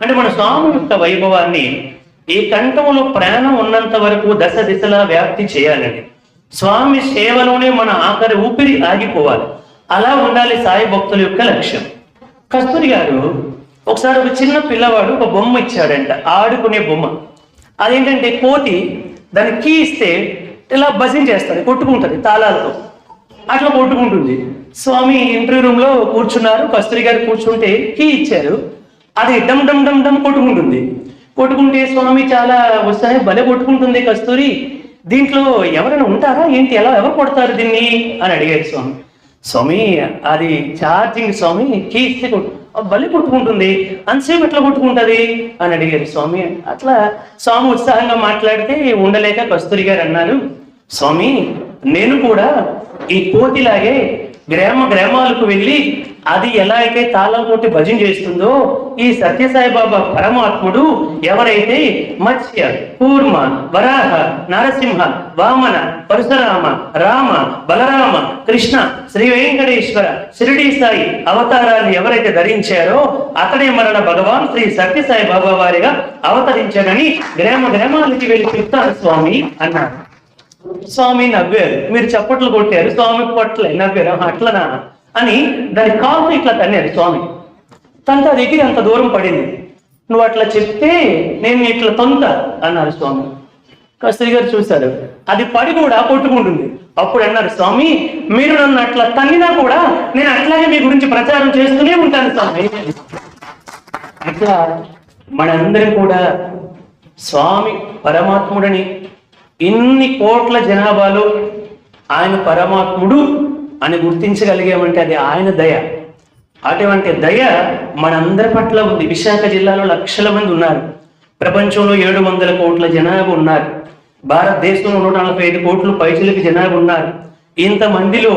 అంటే మన స్వామి యొక్క వైభవాన్ని ఈ కంఠంలో ప్రాణం ఉన్నంత వరకు దశ దిశలా వ్యాప్తి చేయాలండి. స్వామి సేవలోనే మన ఆఖరి ఊపిరి ఆగిపోవాలి. అలా ఉండాలి సాయి భక్తుల యొక్క లక్ష్యం. కస్తూరి గారు ఒకసారి ఒక చిన్న పిల్లవాడు ఒక బొమ్మ ఇచ్చాడంట, ఆడుకునే బొమ్మ. అదేంటంటే కోతి, దాన్ని కీ ఇస్తే ఇలా భజన చేస్తుంది, కొట్టుకుంటుంది తాళాలతో, అట్లా కొట్టుకుంటుంది. స్వామి ఇంటర్వ్యూ రూమ్ లో కూర్చున్నారు, కస్తూరి గారు కూర్చుంటే కీ ఇచ్చారు, అది డమ్ డమ్ డమ్ డమ్ కొట్టుకుంటుంది. కొట్టుకుంటే స్వామి చాలా వస్తాయి, భలే కొట్టుకుంటుంది కస్తూరి, దీంట్లో ఎవరైనా ఉంటారా ఏంటి, ఎలా ఎవరు కొడతారు దీన్ని అని అడిగారు స్వామి. స్వామి అది ఛార్జింగ్ స్వామి, కీ ఇస్తే భలే కొట్టుకుంటుంది, అంతసేపు ఎట్లా కొట్టుకుంటుంది అని అడిగారు స్వామి. అట్లా స్వామి ఉత్సాహంగా మాట్లాడితే ఉండలేక కస్తూరి గారు అన్నారు, స్వామి నేను కూడా ఈ కోతిలాగే గ్రామాలకు వెళ్ళి అది ఎలా అయితే తాళం కొట్టి భజన చేస్తుందో, ఈ సత్యసాయి బాబా పరమాత్ముడు ఎవరైతే మత్స్య, కూర్మ, వరాహ, నరసింహ, వామన, పరశురామ, రామ, బలరామ, కృష్ణ, శ్రీ వెంకటేశ్వర, షిరిడి సాయి అవతారాలు ఎవరైతే ధరించారో అతడే మరణ భగవాన్ శ్రీ సత్యసాయి బాబా వారిగా అవతరించాడని గ్రామాలకి వెళ్ళి చెప్తారు స్వామి అన్నారు. స్వామి నవ్వారు, మీరు చప్పట్లు కొట్టారు, స్వామి కొట్టలే, నవ్వారు, అట్లనా అని దాని కాలు ఇట్లా తన్నారు స్వామి. తంత దగ్గర అంత దూరం పడింది, నువ్వు అట్లా చెప్తే నేను ఇట్లా తొంత అన్నారు స్వామి. కస్తూరి గారు చూశారు, అది పడి కూడా కొట్టుకుంటుంది. అప్పుడు అన్నారు స్వామి, మీరు నన్ను అట్లా తన్నినా కూడా నేను అట్లాగే మీ గురించి ప్రచారం చేస్తూనే ఉంటాను స్వామి. అట్లా మనందరం కూడా స్వామి పరమాత్ముడని, ఇన్ని కోట్ల జనాభాలో ఆయన పరమాత్ముడు అని గుర్తించగలిగామంటే అది ఆయన దయ. అటువంటి దయ మనందరి పట్ల ఉంది. విశాఖ జిల్లాలో లక్షల మంది ఉన్నారు, ప్రపంచంలో 700 కోట్ల జనాభా ఉన్నారు, భారతదేశంలో 145 కోట్లు పైసలకి జనాభా ఉన్నారు. ఇంతమందిలో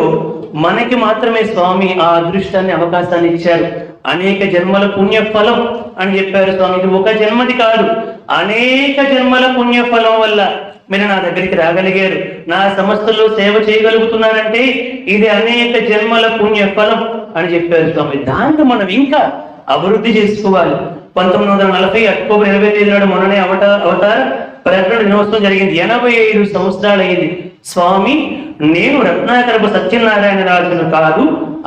మనకి మాత్రమే స్వామి ఆ అదృష్టాన్ని, అవకాశాన్ని ఇచ్చారు. అనేక జన్మల పుణ్యఫలం అని చెప్పారు స్వామి. ఇది ఒక జన్మది కాదు, అనేక జన్మల పుణ్యఫలం వల్ల మీరు నా దగ్గరికి రాగలిగారు, నా సంస్థల్లో సేవ చేయగలుగుతున్నారంటే ఇది అనేక జన్మల పుణ్యఫలం అని చెప్పారు స్వామి. దాన్ని మనం ఇంకా అభివృద్ధి చేసుకోవాలి. 1940 అక్టోబర్ 25 నాడు మొన్ననే అవతార ప్రకటన దినోత్సవం జరిగింది. 85 సంవత్సరాలు అయింది. స్వామి నేను రత్నాకరపు సత్యనారాయణ రాజును కాదు,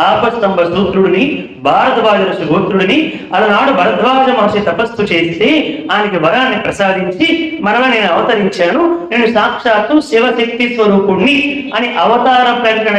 ఆపస్తంభ సూత్రుడిని, భారద్వాజ గోత్రుడిని. అలనాడు భరద్వాజ మహర్షి తపస్సు చేస్తే ఆయనకి వరాన్ని ప్రసాదించి మరలా నేను అవతరించాను, నేను సాక్షాత్తు శివశక్తి స్వరూపుణ్ణి అని అవతార ప్రకటన